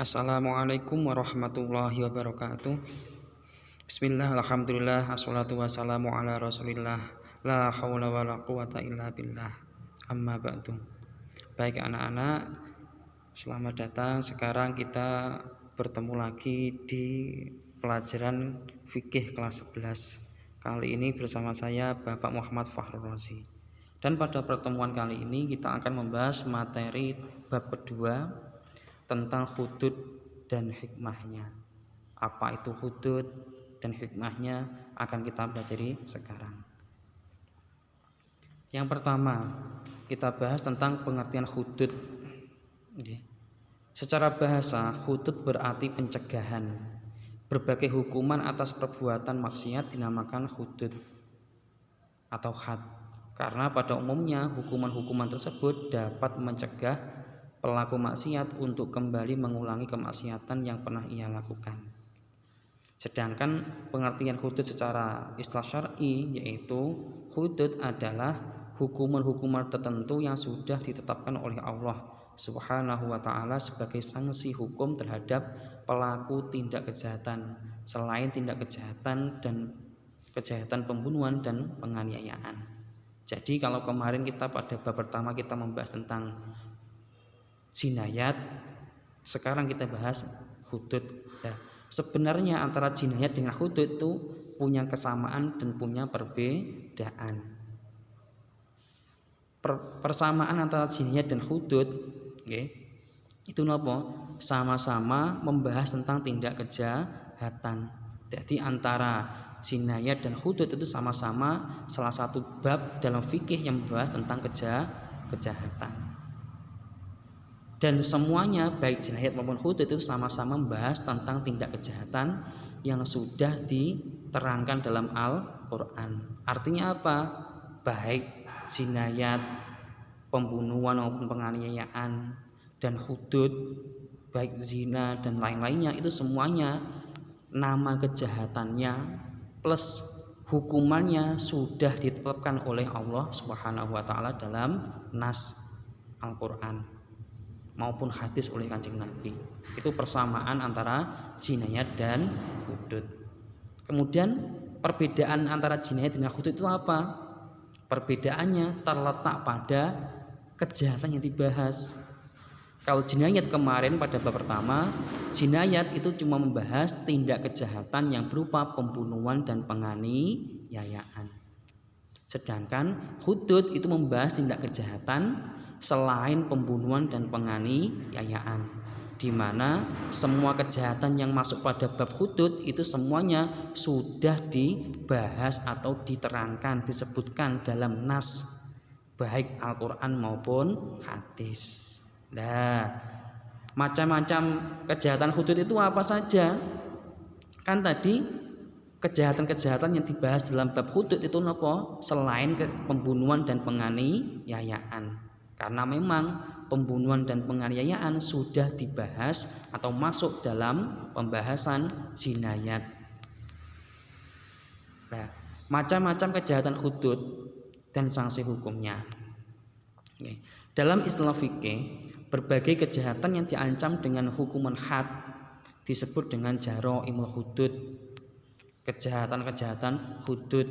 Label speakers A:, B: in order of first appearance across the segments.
A: Assalamualaikum warahmatullahi wabarakatuh. Bismillah, alhamdulillah, assalatu wassalamu ala rasulillah, la hawla wa la quwata illa billah, amma ba'du. Baik anak-anak, selamat datang. Sekarang kita bertemu lagi di pelajaran fikih kelas 11. Kali ini bersama saya Bapak Muhammad Fakhrul Razi. Dan pada pertemuan kali ini kita akan membahas materi bab kedua tentang hudud dan hikmahnya. Apa itu hudud dan hikmahnya akan kita pelajari sekarang. Yang pertama, kita bahas tentang pengertian hudud. Secara bahasa, hudud berarti pencegahan. Berbagai hukuman atas perbuatan maksiat dinamakan hudud atau had. Karena pada umumnya hukuman-hukuman tersebut dapat mencegah pelaku maksiat untuk kembali mengulangi kemaksiatan yang pernah ia lakukan. Sedangkan pengertian hudud secara istilah syar'i yaitu hudud adalah hukuman-hukuman tertentu yang sudah ditetapkan oleh Allah Subhanahu wa taala sebagai sanksi hukum terhadap pelaku tindak kejahatan selain tindak kejahatan dan kejahatan pembunuhan dan penganiayaan. Jadi kalau kemarin kita pada bab pertama kita membahas tentang jinayat, sekarang kita bahas hudud. Nah, sebenarnya antara jinayat dengan hudud itu punya kesamaan dan punya perbedaan. Persamaan antara jinayat dan hudud, itu nopo? Sama-sama membahas tentang tindak kejahatan. Jadi antara jinayat dan hudud itu sama-sama salah satu bab dalam fikih yang membahas tentang kejahatan. Dan semuanya baik jinayat maupun hudud itu sama-sama membahas tentang tindak kejahatan yang sudah diterangkan dalam Al-Quran. Artinya apa? Baik jinayat, pembunuhan maupun penganiayaan, dan hudud, baik zina dan lain-lainnya, itu semuanya nama kejahatannya plus hukumannya sudah ditetapkan oleh Allah Subhanahu wa taala dalam nas Al-Quran maupun hadis oleh Kanjeng Nabi. Itu persamaan antara jinayat dan hudud. Kemudian perbedaan antara jinayat dan hudud itu apa? Perbedaannya terletak pada kejahatan yang dibahas. Kalau jinayat kemarin pada bab pertama, jinayat itu cuma membahas tindak kejahatan yang berupa pembunuhan dan penganiayaan. Sedangkan hudud itu membahas tindak kejahatan selain pembunuhan dan penganiayaan, di mana semua kejahatan yang masuk pada bab hudud itu semuanya sudah dibahas atau diterangkan, disebutkan dalam nas baik Al-Quran maupun hadis. Nah, macam-macam kejahatan hudud itu apa saja? Kan tadi kejahatan-kejahatan yang dibahas dalam bab hudud itu apa? Selain pembunuhan dan penganiayaan. Karena memang pembunuhan dan penganiayaan sudah dibahas atau masuk dalam pembahasan jinayat. Nah, macam-macam kejahatan hudud dan sanksi hukumnya. Dalam istilah fikih, berbagai kejahatan yang diancam dengan hukuman had disebut dengan jaraimul hudud, kejahatan-kejahatan hudud.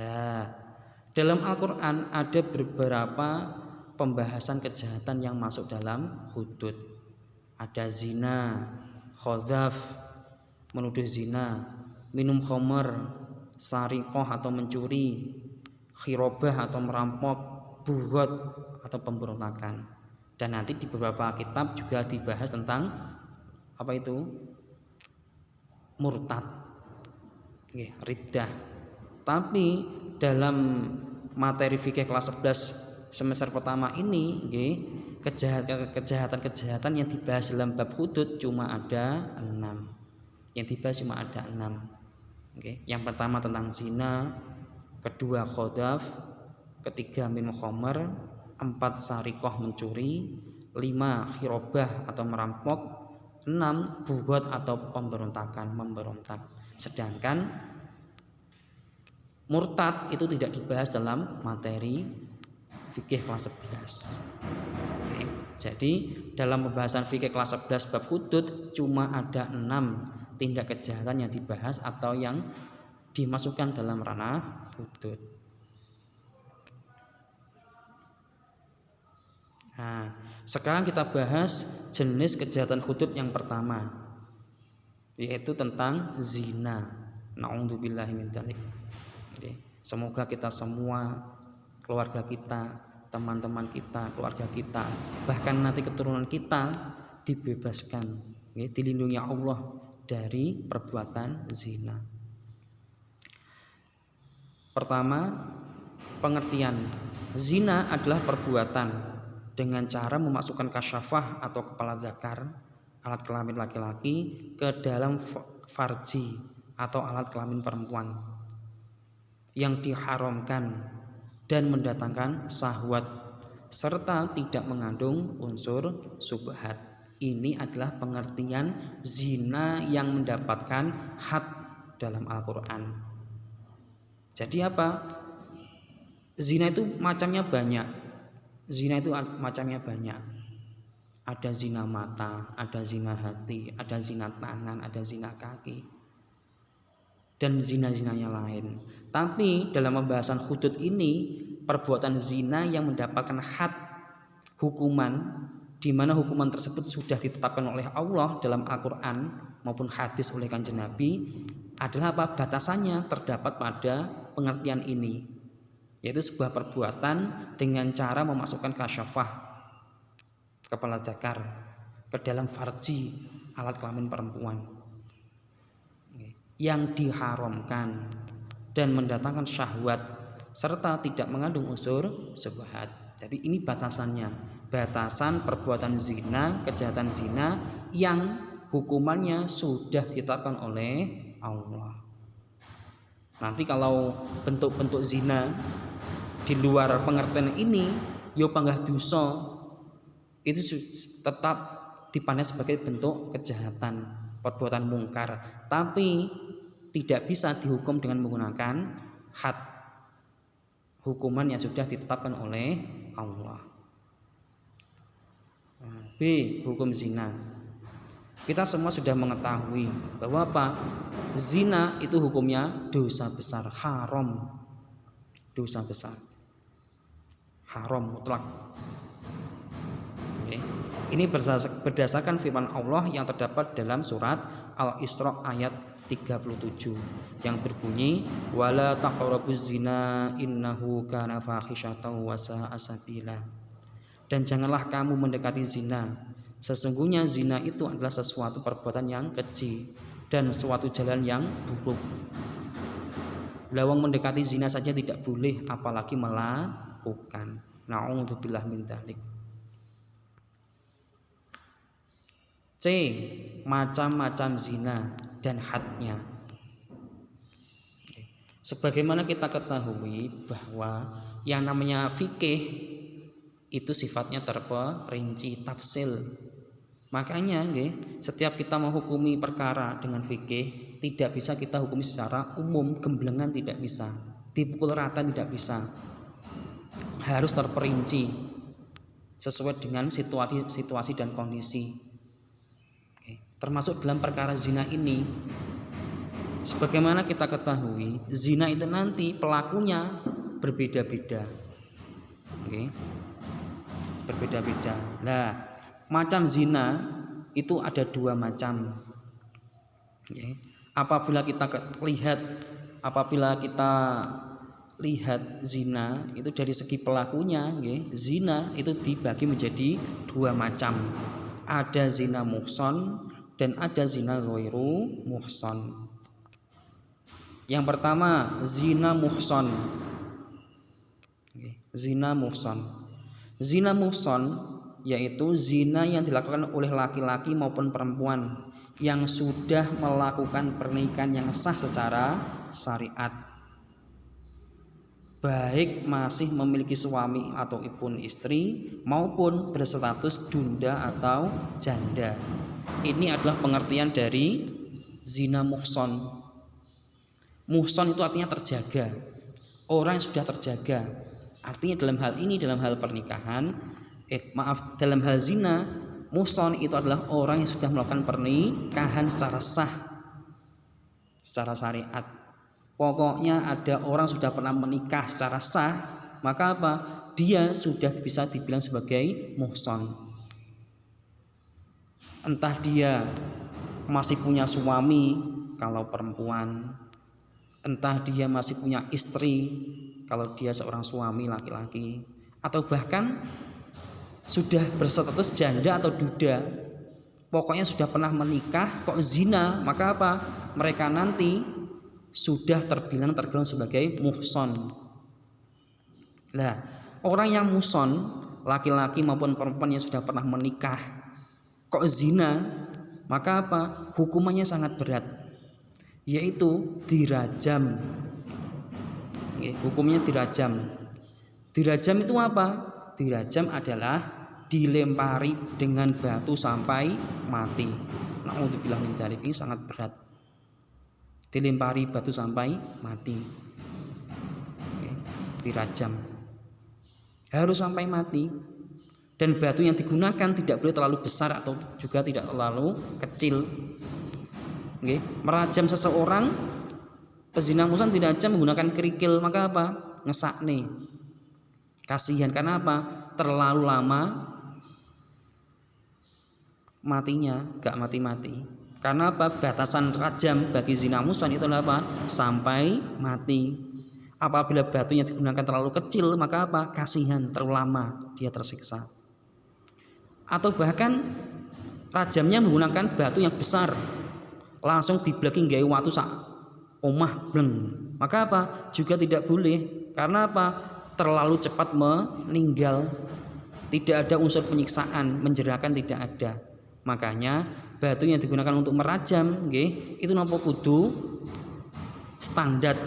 A: Nah, dalam Al-Quran ada beberapa pembahasan kejahatan yang masuk dalam hudud. Ada zina, khadzaf, menuduh zina, minum khamar, sariqah atau mencuri, khirabah atau merampok, bughad atau pemberontakan. Dan nanti di beberapa kitab juga dibahas tentang apa itu? Murtad, riddah. Tapi dalam materi fikih kelas 11 semester pertama ini kejahatan-kejahatan yang dibahas dalam bab hudud cuma ada 6. Yang dibahas cuma ada 6. Yang pertama tentang zina, kedua khadzaf, ketiga minum khamar, 4 sariqah mencuri, 5 khirabah atau merampok, 6 bughad atau pemberontakan, memberontak. Sedangkan murtad itu tidak dibahas dalam materi fikih kelas 11. Jadi dalam pembahasan fikih kelas 11 bab hudud cuma ada 6 tindak kejahatan yang dibahas atau yang dimasukkan dalam ranah hudud. Nah, sekarang kita bahas jenis kejahatan hudud yang pertama, yaitu tentang zina. Na'udzubillahi min dzalik. Semoga kita semua, keluarga kita, teman-teman kita, keluarga kita, bahkan nanti keturunan kita dibebaskan, dilindungi Allah dari perbuatan zina. Pertama, pengertian zina adalah perbuatan dengan cara memasukkan kasyafah atau kepala zakar, alat kelamin laki-laki, ke dalam farji atau alat kelamin perempuan yang diharamkan dan mendatangkan syahwat serta tidak mengandung unsur syubhat. Ini adalah pengertian zina yang mendapatkan had dalam Al-Quran. Jadi apa? Zina itu macamnya banyak. Ada zina mata, ada zina hati, ada zina tangan, ada zina kaki, dan zina-zinanya lain. Tapi dalam pembahasan hudud ini, perbuatan zina yang mendapatkan had hukuman, di mana hukuman tersebut sudah ditetapkan oleh Allah dalam Al-Quran maupun hadis oleh Kanjeng Nabi, adalah apa? Batasannya terdapat pada pengertian ini, yaitu sebuah perbuatan dengan cara memasukkan kasyafah, kepala zakar, ke dalam farji, alat kelamin perempuan, yang diharamkan dan mendatangkan syahwat serta tidak mengandung unsur syubhat. Jadi ini batasannya, batasan perbuatan zina, kejahatan zina yang hukumannya sudah ditetapkan oleh Allah. Nanti kalau bentuk-bentuk zina di luar pengertian ini, yo panggah dosa, itu tetap dipandang sebagai bentuk kejahatan, perbuatan mungkar, tapi tidak bisa dihukum dengan menggunakan had, hukuman yang sudah ditetapkan oleh Allah. B. Hukum zina. Kita semua sudah mengetahui bahwa apa? Zina itu hukumnya dosa besar, haram, dosa besar, haram mutlak. Ini berdasarkan firman Allah yang terdapat dalam surat Al-Isra ayat 37 yang berbunyi wala taqrabuz zina innahu kana fahisyatan wa sa'a sabila. Dan janganlah kamu mendekati zina, sesungguhnya zina itu adalah sesuatu perbuatan yang keji dan suatu jalan yang buruk. Lawang mendekati zina saja tidak boleh, apalagi melakukan. Na'udzubillah min dzalik. C. Macam-macam zina dan hadnya. Sebagaimana kita ketahui bahwa yang namanya fikih itu sifatnya terperinci, tafsil. Makanya setiap kita menghukumi perkara dengan fikih, tidak bisa kita hukumi secara umum, gemblengan tidak bisa, dipukul rata tidak bisa, harus terperinci sesuai dengan situasi dan kondisi. Termasuk dalam perkara zina ini, sebagaimana kita ketahui, zina itu nanti pelakunya berbeda-beda, berbeda-beda. Nah, macam zina itu ada 2 macam. Apabila kita lihat zina itu dari segi pelakunya, zina itu dibagi menjadi 2 macam. Ada zina muhson dan ada zina ghairu muhson. Yang pertama zina muhson. Zina muhson. Zina muhson yaitu zina yang dilakukan oleh laki-laki maupun perempuan yang sudah melakukan pernikahan yang sah secara syariat, baik masih memiliki suami ataupun istri maupun berstatus dunda atau janda. Ini adalah pengertian dari zina muhson. Muhson itu artinya terjaga, orang yang sudah terjaga. Artinya dalam hal pernikahan, dalam hal zina, muhson itu adalah orang yang sudah melakukan pernikahan secara sah, secara syariat. Pokoknya ada orang sudah pernah menikah secara sah, maka apa? Dia sudah bisa dibilang sebagai muhson. Entah dia masih punya suami kalau perempuan, entah dia masih punya istri kalau dia seorang suami laki-laki, atau bahkan sudah berstatus janda atau duda, pokoknya sudah pernah menikah kok zina, maka apa? Mereka nanti sudah tergolong sebagai muhson. Nah, orang yang muhson, laki-laki maupun perempuan yang sudah pernah menikah kok zina, maka apa? Hukumannya sangat berat, yaitu dirajam. Hukumnya dirajam. Dirajam itu apa? Dirajam adalah dilempari dengan batu sampai mati. Na'udzubillah min dzalik, ini sangat berat. Dilempari batu sampai mati. Dirajam. Harus sampai mati. Dan batu yang digunakan tidak boleh terlalu besar atau juga tidak terlalu kecil. Merajam seseorang, pezina muhson dirajam menggunakan kerikil, maka apa? Ngesakne. Kasihan, karena apa? Terlalu lama matinya, gak mati-mati. Karena apa? Batasan rajam bagi zina muhson itu adalah apa? Sampai mati. Apabila batunya digunakan terlalu kecil, maka apa? Kasihan, terlalu lama dia tersiksa. Atau bahkan rajamnya menggunakan batu yang besar, langsung dibleking gawe watu sak omah bleng, maka apa? Juga tidak boleh. Karena apa? Terlalu cepat meninggal. Tidak ada unsur penyiksaan, menjerakan tidak ada. Makanya batu yang digunakan untuk merajam itu napa kudu standar.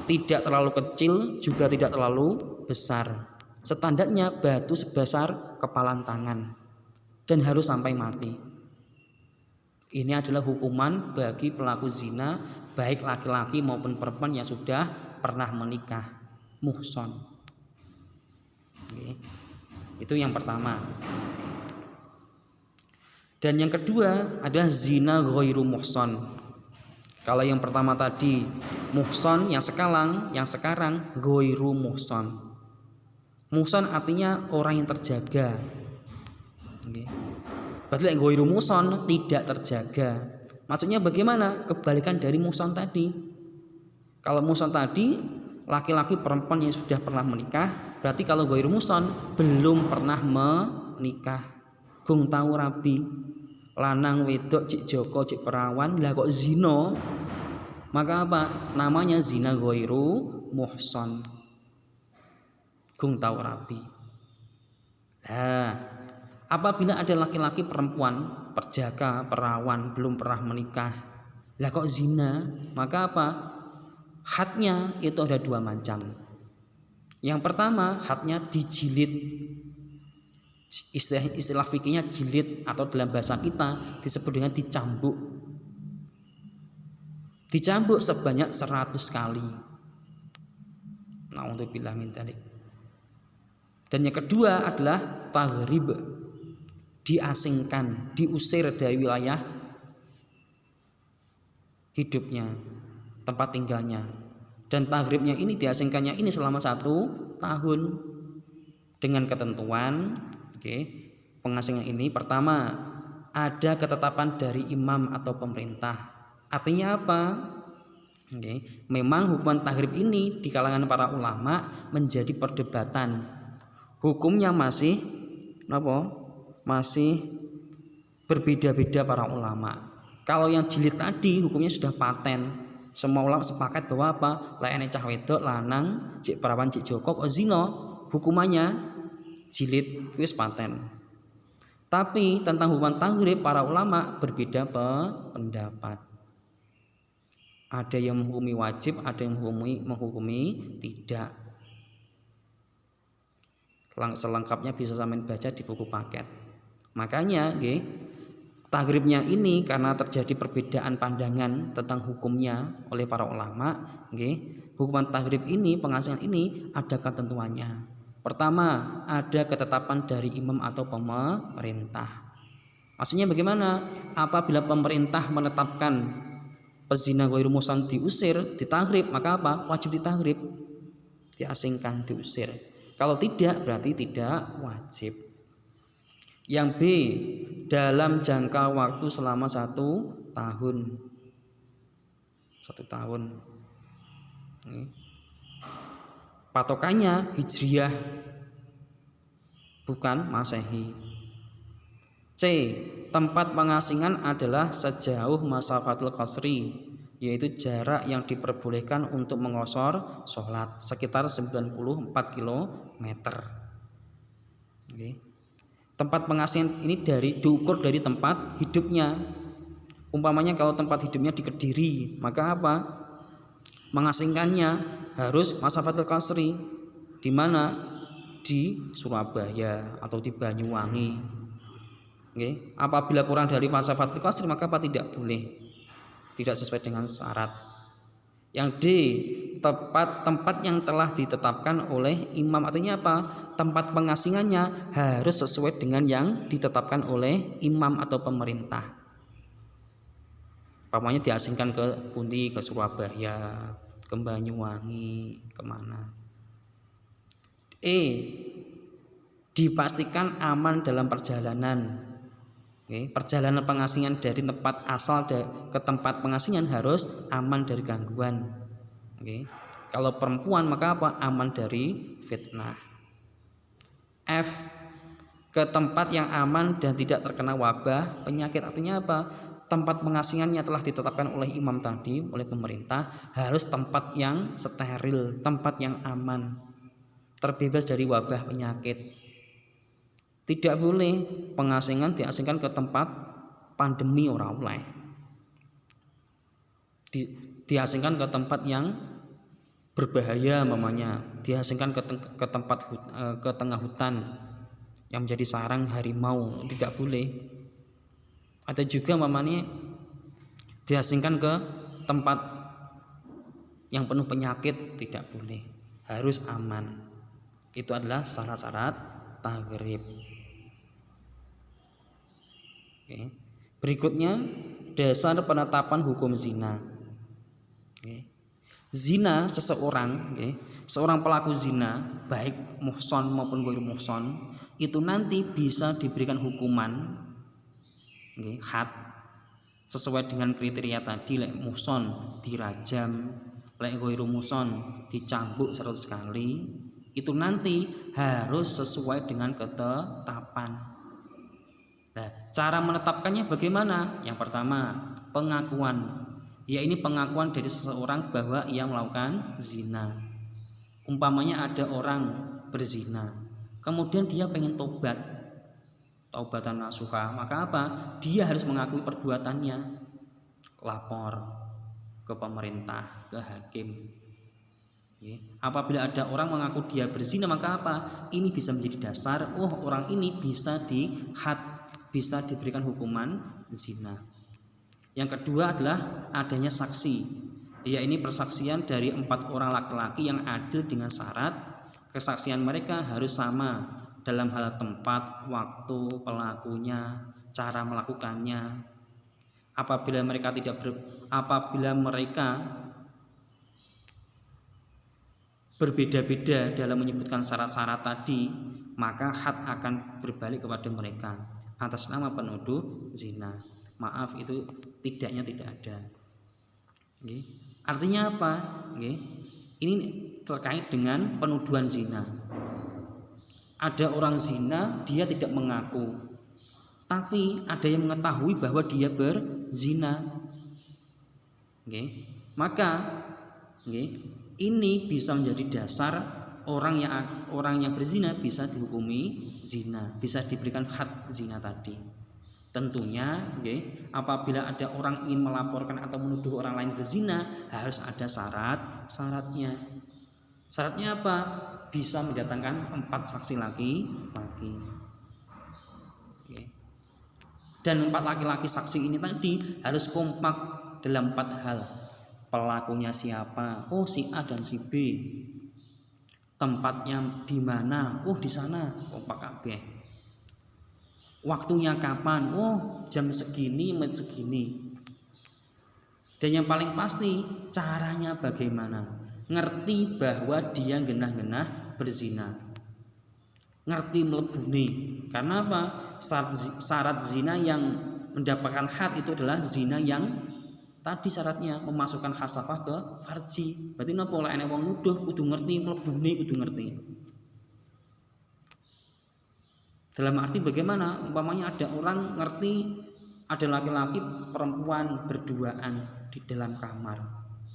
A: Tidak terlalu kecil, juga tidak terlalu besar. Standarnya batu sebesar kepalan tangan dan harus sampai mati. Ini adalah hukuman bagi pelaku zina, baik laki-laki maupun perempuan yang sudah pernah menikah, muhson. Itu yang pertama. Dan yang kedua adalah zina ghairu muhson. Kalau yang pertama tadi muhson, yang sekarang ghairu muhson. Muhson artinya orang yang terjaga. Berarti ghairu muhson tidak terjaga. Maksudnya bagaimana? Kebalikan dari muhson tadi. Kalau muhson tadi laki-laki perempuan yang sudah pernah menikah, berarti kalau ghairu muhson belum pernah menikah. Gung tahu rabi, lanang wedok cik joko cik perawan, lah kok zina, maka apa? Namanya zina ghairu muhson. Gung tahu rabi. Nah, apabila ada laki-laki perempuan perjaka perawan belum pernah menikah, lah kok zina, maka apa? Hadnya itu ada dua macam. Yang pertama, hadnya dijilid. Istilah fikihnya jilid, atau dalam bahasa kita disebut dengan dicambuk. Dicambuk sebanyak 100 kali. Na'udzubillah min dzalik. Dan yang kedua adalah taghrib, diasingkan, diusir dari wilayah hidupnya, tempat tinggalnya. Dan taghribnya ini, diasingkannya ini selama 1 tahun dengan ketentuan. Pengasingan ini pertama ada ketetapan dari imam atau pemerintah. Artinya apa? Memang hukuman taghrib ini di kalangan para ulama menjadi perdebatan. Hukumnya masih berbeda-beda para ulama. Kalau yang jilid tadi hukumnya sudah paten. Semua ulama sepakat bahwa apa? Layane cah wedok lanang cik perawan cik joko kok zina, hukumannya jilid, wis paten. Tapi tentang hukuman taghrib para ulama berbeda pendapat. Ada yang menghukumi wajib, ada yang menghukumi tidak. Selengkapnya bisa sampean baca di buku paket. Makanya taghribnya ini karena terjadi perbedaan pandangan tentang hukumnya oleh para ulama, hukuman taghrib ini, pengasingan ini ada ketentuannya. Pertama, ada ketetapan dari imam atau pemerintah. Maksudnya bagaimana? Apabila pemerintah menetapkan pezina ghairu muhsan diusir, ditaghrib, maka apa? Wajib ditaghrib, diasingkan, diusir. Kalau tidak, berarti tidak wajib. Yang B, dalam jangka waktu selama 1 tahun. 1 tahun. Patokannya hijriyah, bukan masehi. C, tempat pengasingan adalah sejauh masafatul qasri, yaitu jarak yang diperbolehkan untuk mengosor sholat sekitar 94 km. Tempat pengasingan ini diukur dari tempat hidupnya. Umpamanya kalau tempat hidupnya di Kediri, maka apa? Mengasingkannya harus masafatul qasri. Di mana? Di Surabaya atau di Banyuwangi. Apabila kurang dari masafatul qasri, maka apa? Tidak boleh, tidak sesuai dengan syarat. Yang D, tempat yang telah ditetapkan oleh imam. Artinya apa? Tempat pengasingannya harus sesuai dengan yang ditetapkan oleh imam atau pemerintah. Umpamanya diasingkan ke pundi, ke Surabaya, ke Banyuwangi, kemana. E, dipastikan aman dalam perjalanan. Perjalanan pengasingan dari tempat asal ke tempat pengasingan harus aman dari gangguan. Kalau perempuan maka apa? Aman dari fitnah. F, ke tempat yang aman dan tidak terkena wabah penyakit. Artinya apa? Tempat pengasingannya telah ditetapkan oleh imam tadi, oleh pemerintah, harus tempat yang steril, tempat yang aman, terbebas dari wabah penyakit. Tidak boleh pengasingan diasingkan ke tempat pandemi ora oleh. Diasingkan ke tempat yang berbahaya, mamanya diasingkan ke tempat ke tengah hutan yang menjadi sarang harimau, tidak boleh. Ada juga mamanya diasingkan ke tempat yang penuh penyakit, tidak boleh, harus aman. Itu adalah syarat-syarat taghrib. Berikutnya dasar penetapan hukum zina. Zina seseorang, seorang pelaku zina baik muhson maupun ghairu muhson, itu nanti bisa diberikan hukuman had sesuai dengan kriteria tadi. Lek muhson dirajam, lek ghairu muhson dicambuk 100 kali. Itu nanti harus sesuai dengan ketetapan. Nah, cara menetapkannya bagaimana? Yang pertama, pengakuan. Ya, ini pengakuan dari seseorang bahwa ia melakukan zina. Umpamanya ada orang berzina, kemudian dia pengen tobat, taubatan nasuha, maka apa? Dia harus mengakui perbuatannya, lapor ke pemerintah, ke hakim. Apabila ada orang mengaku dia berzina, maka apa? Ini bisa menjadi dasar, orang ini bisa bisa diberikan hukuman zina. Yang kedua adalah adanya saksi. Ya, ini persaksian dari 4 orang laki-laki yang adil dengan syarat kesaksian mereka harus sama dalam hal tempat, waktu, pelakunya, cara melakukannya. Apabila mereka berbeda-beda dalam menyebutkan syarat-syarat tadi, maka had akan berbalik kepada mereka atas nama penuduh zina. Maaf, itu tidak ada. Artinya apa? Ini terkait dengan penuduhan zina. Ada orang zina, dia tidak mengaku, tapi ada yang mengetahui bahwa dia berzina. Maka ini bisa menjadi dasar orang yang berzina bisa dihukumi zina, bisa diberikan had zina tadi. Tentunya apabila ada orang ingin melaporkan atau menuduh orang lain berzina, harus ada syaratnya. Syaratnya apa? Bisa mendatangkan 4 saksi laki-laki. Dan 4 laki-laki saksi ini tadi harus kompak dalam 4 hal. Pelakunya siapa? Si A dan si B. tempatnya di mana, oh di sana, kompak kabeh. Waktunya kapan, oh jam segini, menit segini. Dan yang paling pasti caranya bagaimana, ngerti bahwa dia genah-genah berzina, ngerti melebuni. Karena apa? Syarat zina yang mendapatkan had itu adalah zina yang tadi syaratnya memasukkan khasafah ke farji. Berarti napa oleh enek wong nuduh kudu ngerti melebuni, kudu ngerti. Dalam arti bagaimana? Umpamanya ada orang ngerti ada laki-laki perempuan berduaan di dalam kamar.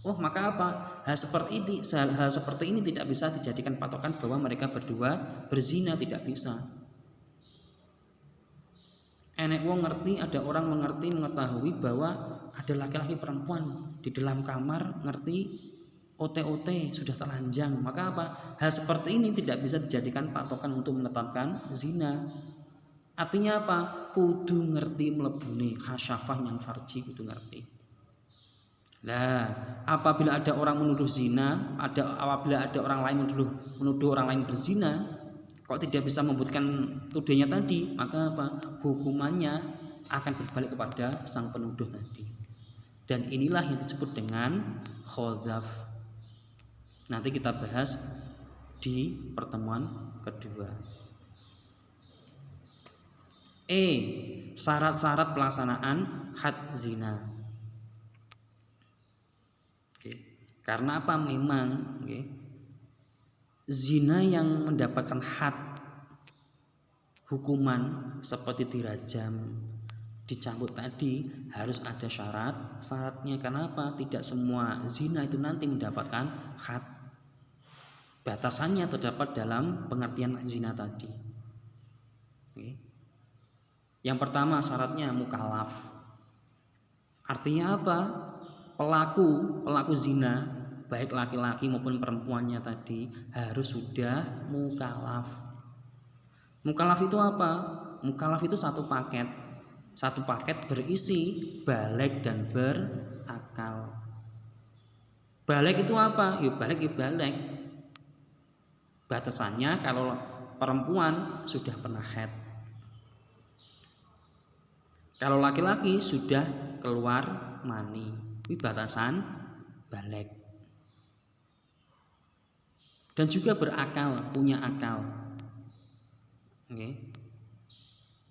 A: Oh, maka apa? Hal seperti ini tidak bisa dijadikan patokan bahwa mereka berdua berzina, tidak bisa. Enek wong ngerti, ada orang mengetahui bahwa ada laki-laki perempuan di dalam kamar, ngerti OT sudah telanjang, maka apa? Hal seperti ini tidak bisa dijadikan patokan untuk menetapkan zina. Artinya apa? Kudu ngerti melebuni, khasyafah yang farji kudu ngerti. Nah, apabila ada orang menuduh zina, apabila ada orang lain menuduh orang lain berzina, kok tidak bisa membuktikan tuduhannya tadi, maka apa? Hukumannya akan berbalik kepada sang penuduh tadi. Dan inilah yang disebut dengan khozaf. Nanti kita bahas di pertemuan kedua. Syarat-syarat pelaksanaan had zina. Karena apa? Memang zina yang mendapatkan had hukuman seperti dirajam, dicambuk tadi harus ada syaratnya. Karena apa? Tidak semua zina itu nanti mendapatkan had. Batasannya terdapat dalam pengertian zina tadi. Yang pertama syaratnya mukallaf. Artinya apa? Pelaku zina, baik laki-laki maupun perempuannya tadi harus sudah mukallaf. Mukallaf itu apa? Mukallaf itu satu paket berisi baligh dan berakal. Baligh itu apa? Baligh. Batasannya kalau perempuan sudah pernah haid. Kalau laki-laki sudah keluar mani. Ini batasan baligh. Dan juga berakal, punya akal.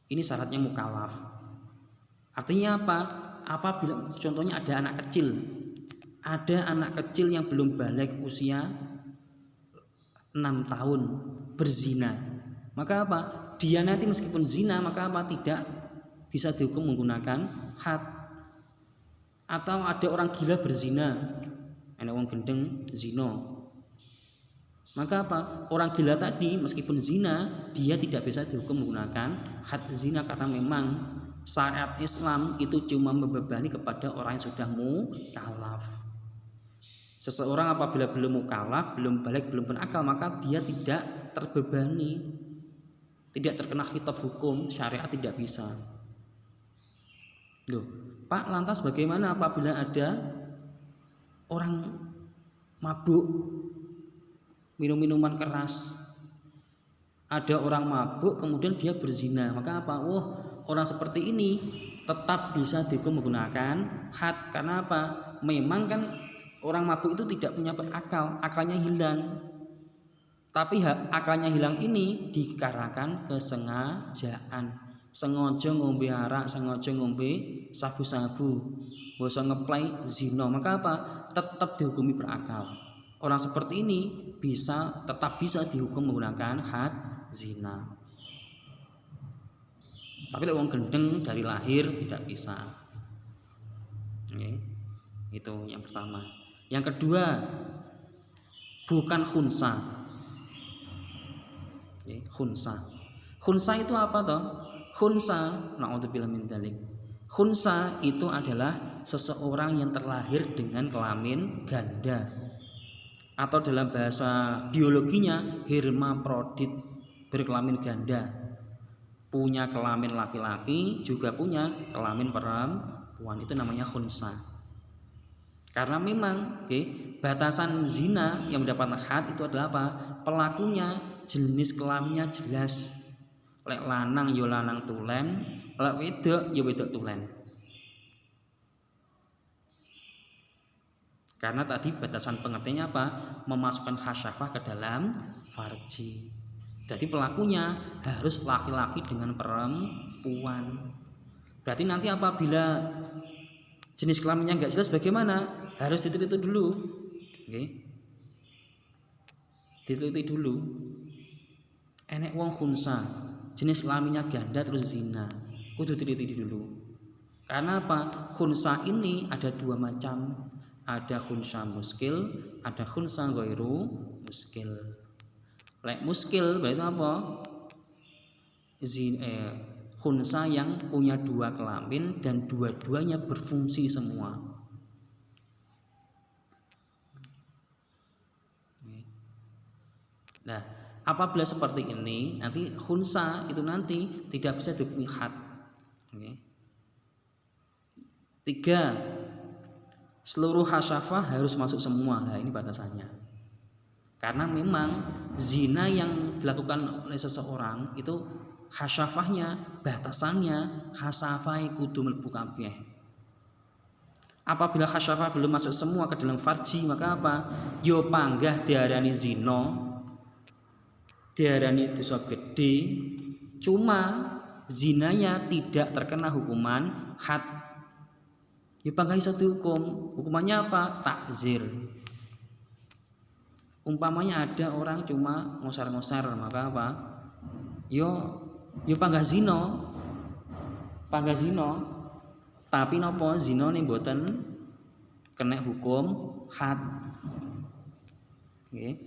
A: Ini syaratnya mukallaf. Artinya apa? Apabila contohnya ada anak kecil yang belum baligh usia 6 tahun berzina, maka apa? Dia nanti meskipun zina, maka apa? Tidak bisa dihukum menggunakan had. Atau ada orang gila berzina, ada orang gendeng zino, maka apa? Orang gila tadi meskipun zina, dia tidak bisa dihukum menggunakan had zina, karena memang syariat Islam itu cuma membebani kepada orang yang sudah mukallaf. Seseorang apabila belum mukallaf, belum baligh, belum berakal, maka dia tidak terbebani, tidak terkena khitab hukum syariat, tidak bisa. Pak, lantas bagaimana apabila ada orang mabuk minum minuman keras? Ada orang mabuk kemudian dia berzina, maka apa? Orang seperti ini tetap bisa dihukum menggunakan had. Karena apa? Memang kan orang mabuk itu tidak punya akal, akalnya hilang. Tapi akalnya hilang ini dikarenakan kesengajaan. Sengaja ngombe arak, sengaja ngombe sabu-sabu, bosan ngeplay zina, maka apa? Tetap dihukumi berakal. Orang seperti ini tetap bisa dihukum menggunakan had zina. Tapi orang gendeng dari lahir tidak bisa. Itu yang pertama. Yang kedua, bukan khunsa. Khunsa itu apa toh? Khunsa, na'udzubillah min dzalik. Khunsa itu adalah seseorang yang terlahir dengan kelamin ganda, atau dalam bahasa biologinya hermaprodit, berkelamin ganda, punya kelamin laki-laki juga punya kelamin perempuan, itu namanya khunsa. Karena memang batasan zina yang mendapatkan had itu adalah apa? Pelakunya jenis kelaminnya jelas. Lek lanang yo lanang tulen, lek wedok yo wedok tulen. Karena tadi batasan pengertiannya apa? Memasukkan khasyafah ke dalam farji. Jadi pelakunya harus laki-laki dengan perempuan. Berarti nanti apabila jenis kelaminnya nggak jelas bagaimana? Harus diteliti dulu. Diteliti dulu. Enek wong khunsa, jenis kelaminnya ganda terus zina. Kudu diteliti dulu. Karena apa? Khunsa ini ada dua macam. Ada khunsa muskil, ada khunsa ghairu muskil. Lek muskil berarti apa? Khunsa yang punya dua kelamin dan dua-duanya berfungsi semua. Nah, apabila seperti ini, nanti khunsa itu nanti tidak bisa dihukumi had. 3. Seluruh khasyafah harus masuk semua. Nah, ini batasannya. Karena memang zina yang dilakukan oleh seseorang itu khasyafahnya, batasannya khasyafah kudu mlebu kabeh. Apabila khasyafah belum masuk semua ke dalam farji, maka apa? Yo panggah diarani zina, diarani dosa gede, cuma zinanya tidak terkena hukuman had. Ya panggah iso dihukum. Hukumannya apa? Takzir. Umpamanya ada orang cuma ngosar-ngosar, maka apa? Yo panggah zina. Panggah zina. Tapi napa zina ning mboten kena hukum had. Nggih.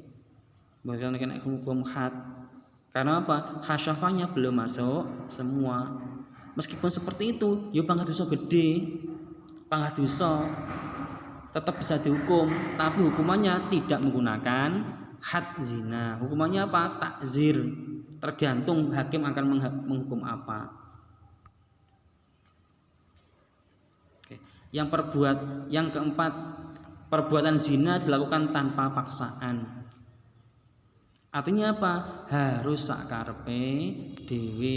A: Mboten kena hukum had. Karena apa? Khasyafahnya belum masuk semua. Meskipun seperti itu, yo panggah dosa gede. Panggah dosa tetap bisa dihukum, tapi hukumannya tidak menggunakan had zina. Hukumannya apa? Takzir. Tergantung hakim akan menghukum apa. Yang keempat, perbuatan zina dilakukan tanpa paksaan. Artinya apa? Harus sakarepe dhewe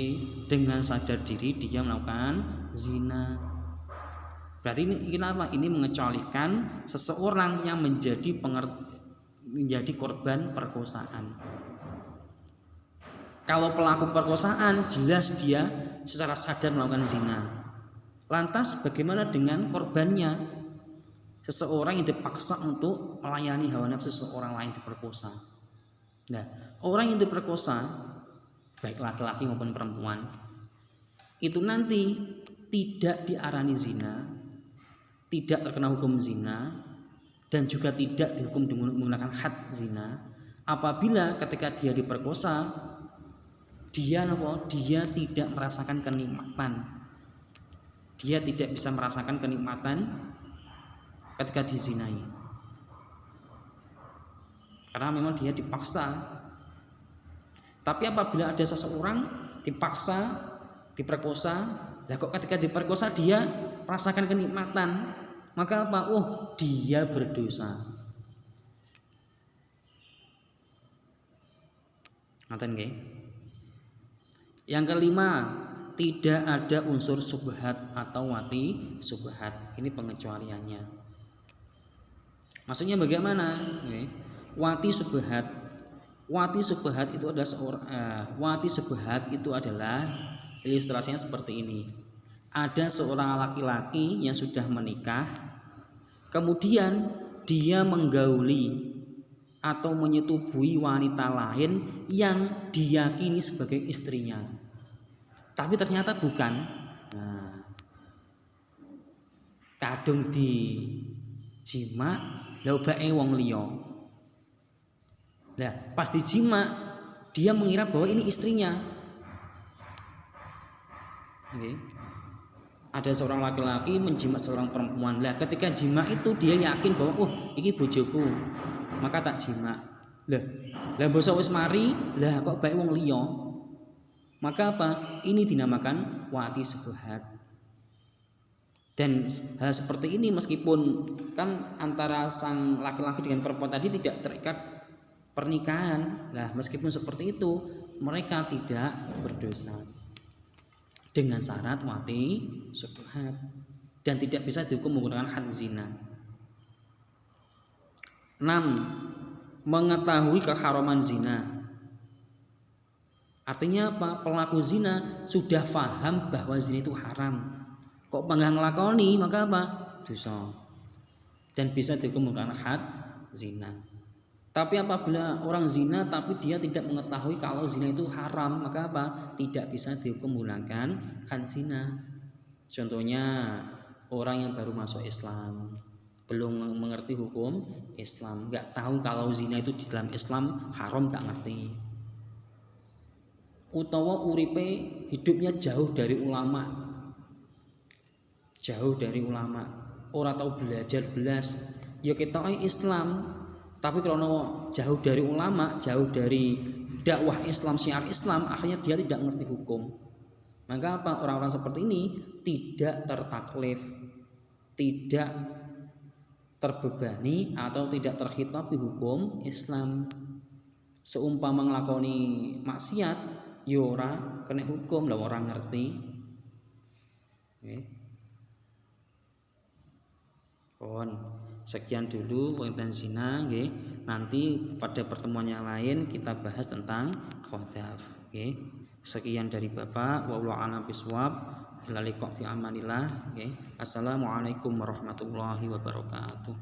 A: dengan sadar diri dia melakukan zina. Berarti ini apa? Ini mengecualikan seseorang yang menjadi korban perkosaan. Kalau pelaku perkosaan jelas dia secara sadar melakukan zina. Lantas bagaimana dengan korbannya? Seseorang yang dipaksa untuk melayani hawa nafsu seseorang lain diperkosa. Nah, orang yang diperkosa baik laki-laki maupun perempuan itu nanti tidak diarani zina, tidak terkena hukum zina, dan juga tidak dihukum menggunakan had zina apabila ketika dia diperkosa dia tidak merasakan kenikmatan. Dia tidak bisa merasakan kenikmatan ketika dizinai. Karena memang dia dipaksa. Tapi apabila ada seseorang dipaksa, diperkosa, lah kok ketika diperkosa dia merasakan kenikmatan, maka apa? Oh, dia berdosa. Ngaten nggih? Yang kelima, tidak ada unsur subhat atau wati subhat. Ini pengecualiannya. Maksudnya bagaimana? Wati subhat. Wati subhat itu adalah ilustrasinya seperti ini. Ada seorang laki-laki yang sudah menikah, kemudian dia menggauli atau menyetubuhi wanita lain yang diyakini sebagai istrinya, tapi ternyata bukan. Nah, kadung di jima lha obake wong liya. Lah pas dijima dia mengira bahwa ini istrinya. Ada seorang laki-laki menjimat seorang perempuan. Lah ketika jima itu dia yakin bahwa iki bojoku, maka tak jima. Lah basa wis mari, lah kok bae wong liya. Maka apa? Ini dinamakan wati subhat. Dan hal seperti ini meskipun kan antara sang laki-laki dengan perempuan tadi tidak terikat pernikahan, nah meskipun seperti itu mereka tidak berdosa dengan syarat mati syubhat dan tidak bisa dihukum menggunakan had zina. 6. Mengetahui keharaman zina. Artinya apa? Pelaku zina sudah paham bahwa zina itu haram. Kok bangga ngelakoni, maka apa? Dosa. Dan bisa dihukum menggunakan had zina. Tapi apabila orang zina tapi dia tidak mengetahui kalau zina itu haram, maka apa? Tidak bisa dihukum menggunakan had zina. Contohnya orang yang baru masuk Islam, belum mengerti hukum Islam, nggak tahu kalau zina itu di dalam Islam haram, nggak ngerti. Utawa uripe hidupnya jauh dari ulama, ora tahu belajar belas, ya kita Islam, tapi kalau jauh dari ulama, jauh dari dakwah Islam, syiar Islam, akhirnya dia tidak mengerti hukum. Maka apa? Orang-orang seperti ini tidak tertaklif, tidak terbebani atau tidak terkhitabi hukum Islam. Seumpama nglakoni maksiat, ya ora kena hukum, lah orang ngerti. Sekian dulu tentang zina, nggih. Nanti pada pertemuan yang lain kita bahas tentang qadzaf, nggih. Sekian dari Bapak, wallahu a'lam bishawab. Ila liqa fi amanillah, nggih. Assalamualaikum warahmatullahi wabarakatuh.